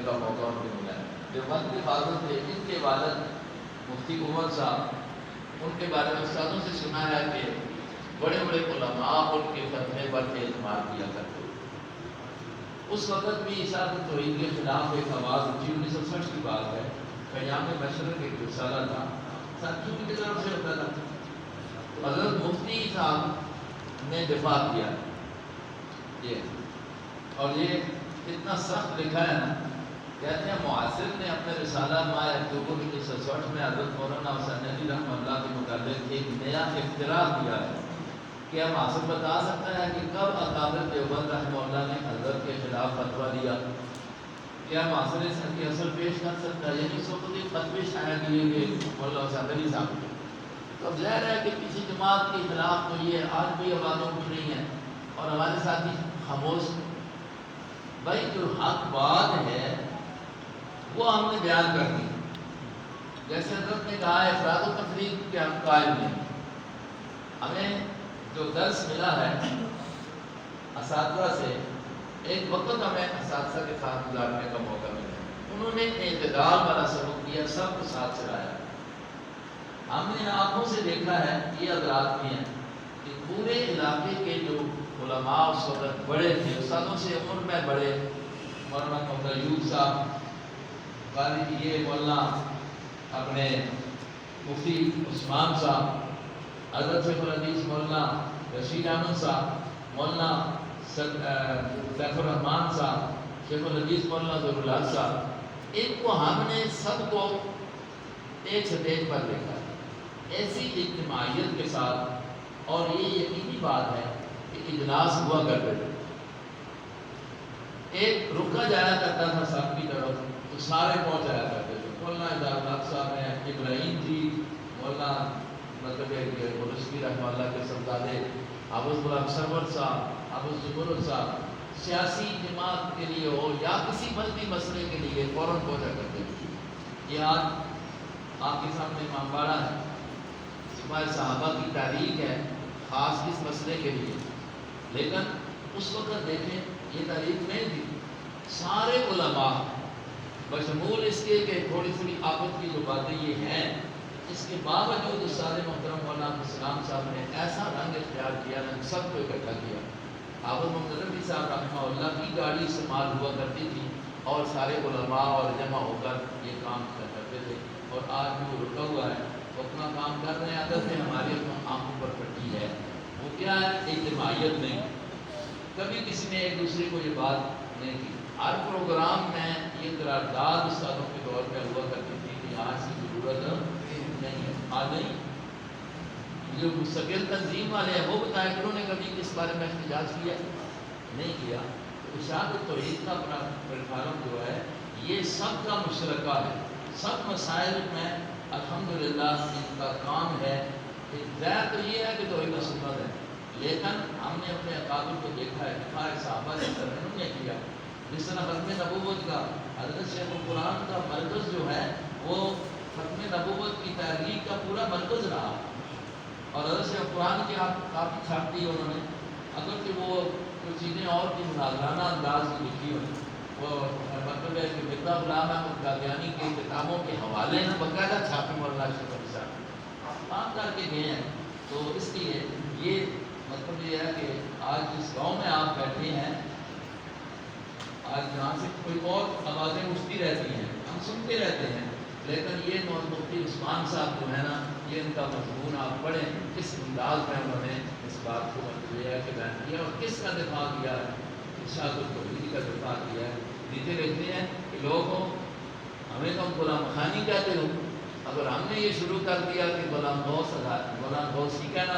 کا موقع ان کو ملا ہے۔ دیوبند کی حفاظت ہے، ان کے والد مفتی عمر صاحب، ان کے بارے میں استادوں سے سنا ہے کہ بڑے بڑے علماء ان کے فتوے پر اعتماد کیا کرتے۔ اس وقت بھی اشاعت توحید کے خلاف ایک آواز اٹھی، 1960 کی بات ہے، قیام مشرق ایک رسالہ تھا، ساتھیوں کی طرف سے ہوتا تھا، تو حضرت مفتی صاحب نے دفاع کیا یہ، اور یہ اتنا سخت لکھا ہے نا، کہتے ہیں معاصر نے اپنے رسالہ ماہ اکتوبر 1960 میں حضرت مولانا حسین علی رحمہ اللہ کے متعلق ایک نیا اختراع کیا ہے۔ کیا معاصر بتا سکتا ہے کہ کب اکابر دیوبند رحمہ اللہ نے حضرت کے خلاف فتویٰ دیا؟ کیا معاصر اس کی اصل پیش کر سکتا ہے؟ یعنی اس وقت ایک فتوے شائع کیے گئے مولانا حسین علی صاحب کے، تو اب ظاہر ہے کہ کسی جماعت کے خلاف تو یہ آج بھی آوازوں اٹھ رہی ہیں اور ہمارے ساتھی خاموش۔ بھائی جو حق بات ہے وہ ہم نے بیان کر دی، جیسے حضرت نے کہا افراد و تفریق کے ہم قائل ہیں۔ ہمیں جو درس ملا ہے اساتذہ سے، ایک وقت ہمیں اساتذہ کے ساتھ گزارنے کا موقع ملا، انہوں نے اعتدال والا سبق دیا، سب کو ساتھ چلایا۔ ہم نے آنکھوں سے دیکھا ہے، یہ حضرات بھی ہیں، کہ پورے علاقے کے جو علماء اس وقت بڑے تھے، استادوں سے عمر میں بڑے، مولانا محمد ایوب صاحب، قاری یہ مولانا اپنے مفتی عثمان صاحب، حضرت شیخ الحدیث مولانا رشید احمد صاحب، مولانا سیف الرحمان صاحب، شیخ الحدیث مولانا ظہور الحق صاحب، ان کو ہم نے سب کو ایک سٹیج پر دیکھا ایسی اجتماعیت کے ساتھ، اور یہ یقینی بات ہے کہ اجلاس ہوا کرتے تھے، ایک رکا جایا کرتا تھا سب کی طرف تو سارے پہنچ جایا کرتے تھے۔ مولانا ادار الحق صاحب ہیں، ابراہیم جی، مولانا مطلب مرشدی رحمہ اللہ کے صاحبزادے حافظ غلام سرور صاحب، حافظ زبر صاحب، سیاسی جماعت کے لیے ہو یا کسی مذہبی مسئلے کے لیے فوراً پہنچا کرتے تھے۔ یہ آج آپ کے سامنے امام باڑہ ہے، ہمارے صحابہ کی تاریخ ہے خاص اس مسئلے کے لیے، لیکن اس وقت دیکھیں یہ تاریخ نہیں تھی، سارے علماء بشمول اس کے کہ تھوڑی تھوڑی آفت کی جو باتیں یہ ہیں، اس کے باوجود استاد محترم مولانا عبدالسلام صاحب نے ایسا رنگ اختیار کیا نا، سب کو اکٹھا کیا۔ حافظ محمد رفیع صاحب رحمہ اللہ کی گاڑی استعمال ہوا کرتی تھی اور سارے علماء اور جمع ہو کر یہ کام کرتے تھے، اور آج بھی وہ رکا ہوا ہے، وہ اپنا کام کر رہے ہیں، عادت میں ہماری آنکھوں پر پڑتی ہے، وہ کیا ہے اجتماعیت نہیں، کبھی کسی نے ایک دوسرے کو یہ بات نہیں کی، ہر پروگرام میں یہ قرارداد استادوں کے دور پہ ہوا کرتی تھی کہ آج کی ضرورت نہیں ہے، آج نہیں۔ جو مستقل تنظیم والے ہیں وہ بتائیں کہ انہوں نے کبھی اس بارے میں احتجاج کیا نہیں کیا۔ تو اشاعت توحید کا اپنا پلیٹفارم جو ہے یہ سب کا مشترکہ ہے، سب مسائل میں الحمدللہ ان کا کام ہے۔ ظاہر تو یہ ہے کہ توحید و سنت ہے، لیکن ہم نے اپنے اکابر کو دیکھا ہے، دکھائے صحابہ جس طرح انہوں نے کیا، جس طرح ختم نبوت کا حضرت شیخ القرآن کا مرکز جو ہے وہ ختم نبوت کی تحریک کا پورا مرکز رہا، اور حضرت شیخ القرآن کی کافی چھاپ دی انہوں نے، اگرچہ وہ کچھ چیزیں اور کی مناظرانہ انداز کی لکھی ہوئی، وہ مطلب ہے کہ مرزا غلام احمد قادیانی کے کتابوں کے حوالے میں باقاعدہ چھاپے مولانا شیخ علی صاحب کام کر کے گئے ہیں۔ تو اس لیے یہ مطلب یہ ہے کہ آج جس گاؤں میں آپ بیٹھے ہیں، آج جہاں سے کوئی اور آوازیں اٹھتی رہتی ہیں، ہم سنتے رہتے ہیں، لیکن یہ مفتی عثمان صاحب جو ہے نا، یہ ان کا مضمون آپ پڑھیں، کس انداز میں انہوں نے اس بات کو مطلب ہے کہ بیان کیا اور کس کا دفاع کیا ہے، اشاعت توحید کا دفاع کیا ہے۔ نیچے لکھتے ہیں کہ لوگوں ہمیں تو غلام خانی کہتے ہو، اگر ہم نے یہ شروع کر دیا کہ غلام غوث ہی کہنا